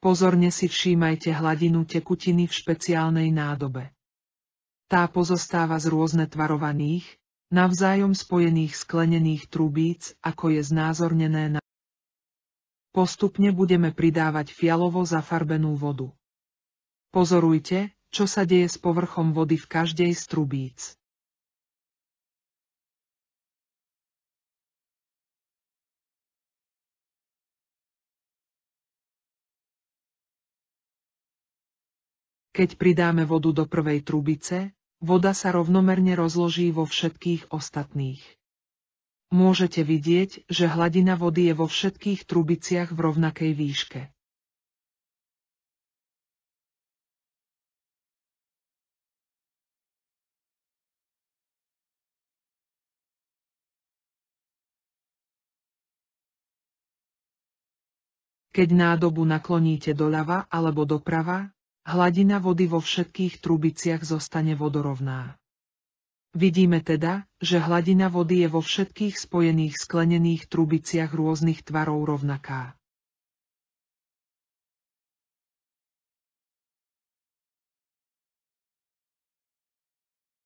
Pozorne si všímajte hladinu tekutiny v špeciálnej nádobe. Tá pozostáva z rôzne tvarovaných, navzájom spojených sklenených trubíc, ako je znázornené na. Postupne budeme pridávať fialovo zafarbenú vodu. Pozorujte, čo sa deje s povrchom vody v každej z trubíc. Keď pridáme vodu do prvej trubice, voda sa rovnomerne rozloží vo všetkých ostatných. Môžete vidieť, že hladina vody je vo všetkých trubiciach v rovnakej výške. Keď nádobu nakloníte doľava alebo doprava, hladina vody vo všetkých trubiciach zostane vodorovná. Vidíme teda, že hladina vody je vo všetkých spojených sklenených trubiciach rôznych tvarov rovnaká.